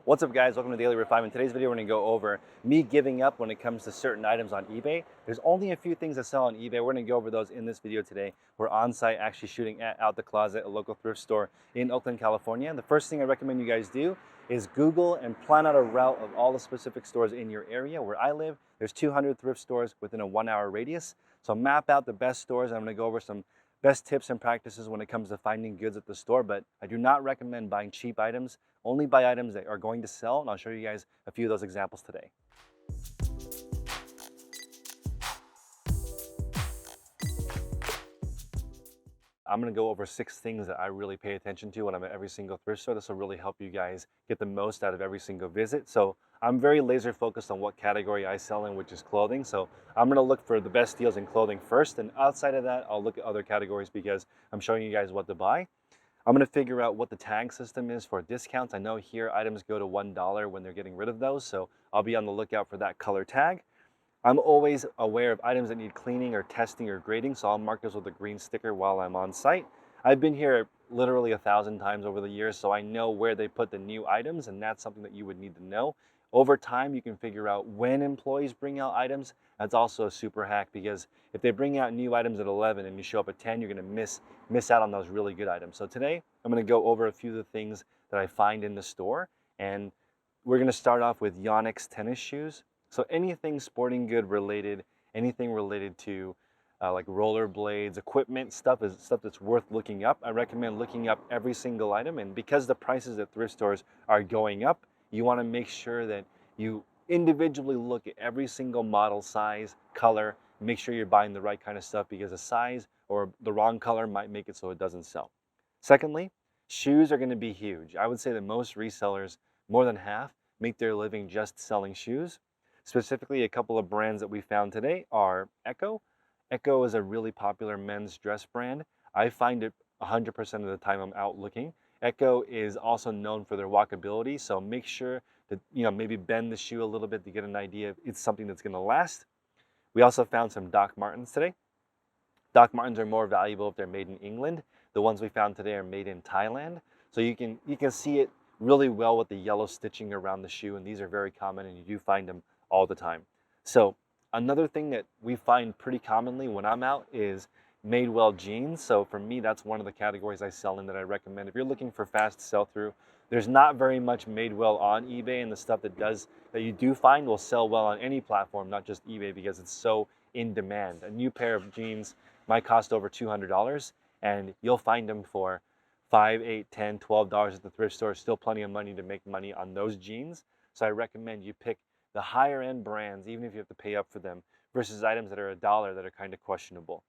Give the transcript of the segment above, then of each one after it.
What's up guys, welcome to Daily Refinement. Today's video we're going to go over me giving up when it comes to certain items on eBay. There's only a few things that sell on eBay. We're going to go over those in this video today. We're on site actually shooting at Out the Closet, a local thrift store in Oakland, California. The first thing I recommend you guys do is Google and plan out a route of all the specific stores in your area. Where I live, there's 200 thrift stores within a 1-hour radius. So map out the best stores. I'm going to go over some best tips and practices when it comes to finding goods at the store, but I do not recommend buying cheap items. Only buy items that are going to sell, and I'll show you guys a few of those examples today. I'm going to go over 6 things that I really pay attention to when I'm at every single thrift store. This will really help you guys get the most out of every single visit. So I'm very laser focused on what category I sell in, which is clothing. So I'm going to look for the best deals in clothing first. And outside of that, I'll look at other categories because I'm showing you guys what to buy. I'm going to figure out what the tag system is for discounts. I know here items go to $1 when they're getting rid of those. So I'll be on the lookout for that color tag. I'm always aware of items that need cleaning or testing or grading, so I'll mark those with a green sticker while I'm on site. I've been here literally 1,000 times over the years, so I know where they put the new items, and that's something that you would need to know. Over time, you can figure out when employees bring out items. That's also a super hack, because if they bring out new items at 11 and you show up at 10, you're going to miss out on those really good items. So today, I'm going to go over a few of the things that I find in the store, and we're going to start off with Yonex tennis shoes. So anything sporting good related, anything related to like rollerblades, equipment, stuff that's worth looking up. I recommend looking up every single item, and because the prices at thrift stores are going up, you want to make sure that you individually look at every single model, size, color, make sure you're buying the right kind of stuff, because a size or the wrong color might make it so it doesn't sell. Secondly, shoes are going to be huge. I would say that most resellers, more than half, make their living just selling shoes. Specifically, a couple of brands that we found today are Echo. Echo is a really popular men's dress brand. I find it 100% of the time I'm out looking. Echo is also known for their walkability, so make sure to maybe bend the shoe a little bit to get an idea if it's something that's going to last. We also found some Doc Martens today. Doc Martens are more valuable if they're made in England. The ones we found today are made in Thailand, so you can see it really well with the yellow stitching around the shoe, and these are very common, and you do find them all the time. So another thing that we find pretty commonly when I'm out is Madewell jeans. So for me, that's one of the categories I sell in that I recommend. If you're looking for fast sell-through, there's not very much Madewell on eBay, and the stuff that you do find will sell well on any platform, not just eBay, because it's so in demand. A new pair of jeans might cost over $200, and you'll find them for $5, $8, $10, $12 at the thrift store. Still plenty of money to make money on those jeans. So I recommend you pick the higher end brands, even if you have to pay up for them, versus items that are $1 that are kind of questionable.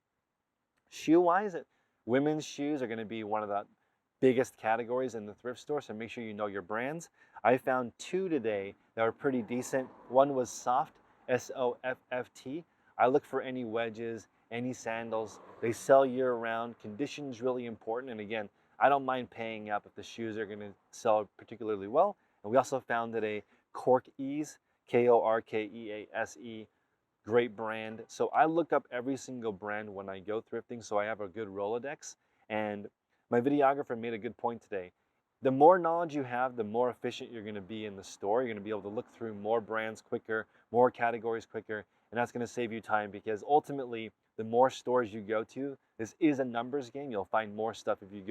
Shoe wise, women's shoes are going to be one of the biggest categories in the thrift store, so make sure you know your brands. I found 2 today that were pretty decent. One was Soft, S-O-F-F-T. I look for any wedges, any sandals. They sell year round. Condition's really important, and again, I don't mind paying up if the shoes are going to sell particularly well. And we also found today Korkease, Korkease, great brand. So I look up every single brand when I go thrifting, so I have a good Rolodex. And my videographer made a good point today. The more knowledge you have, the more efficient you're going to be in the store. You're going to be able to look through more brands quicker, more categories quicker, and that's going to save you time, because ultimately, the more stores you go to, this is a numbers game. You'll find more stuff if you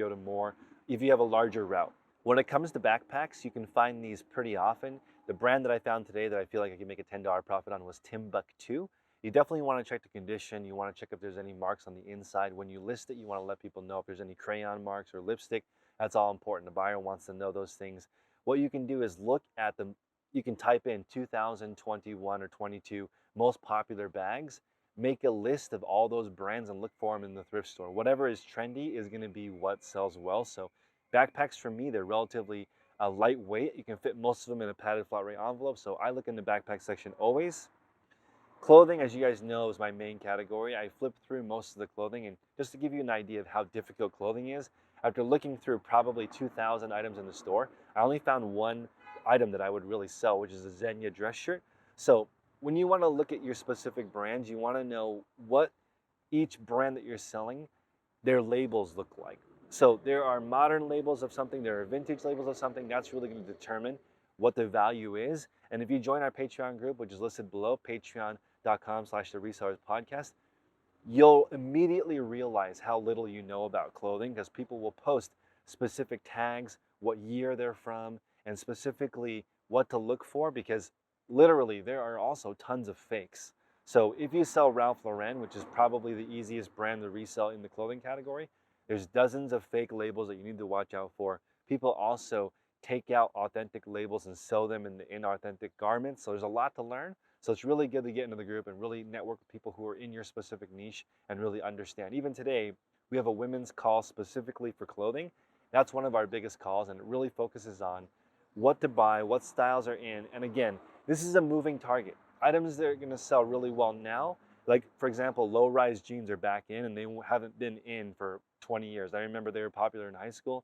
have a larger route. When it comes to backpacks, you can find these pretty often. The brand that I found today that I feel like I can make a $10 profit on was Timbuk2. You definitely want to check the condition. You want to check if there's any marks on the inside. When you list it, you want to let people know if there's any crayon marks or lipstick. That's all important. The buyer wants to know those things. What you can do is look at them. You can type in 2021 or 22 most popular bags. Make a list of all those brands and look for them in the thrift store. Whatever is trendy is going to be what sells well. So backpacks, for me, they're relatively lightweight. You can fit most of them in a padded flat rate envelope, so I look in the backpack section always. Clothing, as you guys know, is my main category. I flipped through most of the clothing, and just to give you an idea of how difficult clothing is, after looking through probably 2,000 items in the store, I only found one item that I would really sell, which is a Xenia dress shirt. So when you want to look at your specific brands, you want to know what each brand that you're selling, their labels look like. So there are modern labels of something, there are vintage labels of something. That's really going to determine what the value is. And if you join our Patreon group, which is listed below, patreon.com/the Resellers Podcast, you'll immediately realize how little you know about clothing, because people will post specific tags, what year they're from, and specifically what to look for, because literally there are also tons of fakes. So if you sell Ralph Lauren, which is probably the easiest brand to resell in the clothing category, there's dozens of fake labels that you need to watch out for. People also take out authentic labels and sell them in the inauthentic garments. So there's a lot to learn. So it's really good to get into the group and really network with people who are in your specific niche and really understand. Even today, we have a women's call specifically for clothing. That's one of our biggest calls, and it really focuses on what to buy, what styles are in. And again, this is a moving target. Items that are going to sell really well now, like for example, low-rise jeans are back in, and they haven't been in for 20 years. I remember they were popular in high school.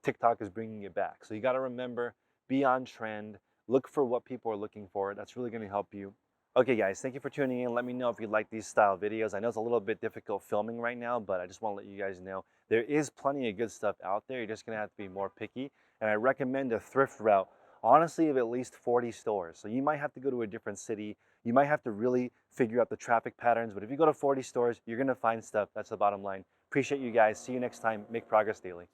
TikTok is bringing it back. So you got to remember, be on trend, look for what people are looking for. That's really going to help you. Okay guys, thank you for tuning in. Let me know if you like these style videos. I know it's a little bit difficult filming right now, but I just want to let you guys know there is plenty of good stuff out there. You're just going to have to be more picky. And I recommend a thrift route, honestly, of at least 40 stores. So you might have to go to a different city. You might have to really figure out the traffic patterns. But if you go to 40 stores, you're going to find stuff. That's the bottom line. Appreciate you guys. See you next time. Make progress daily.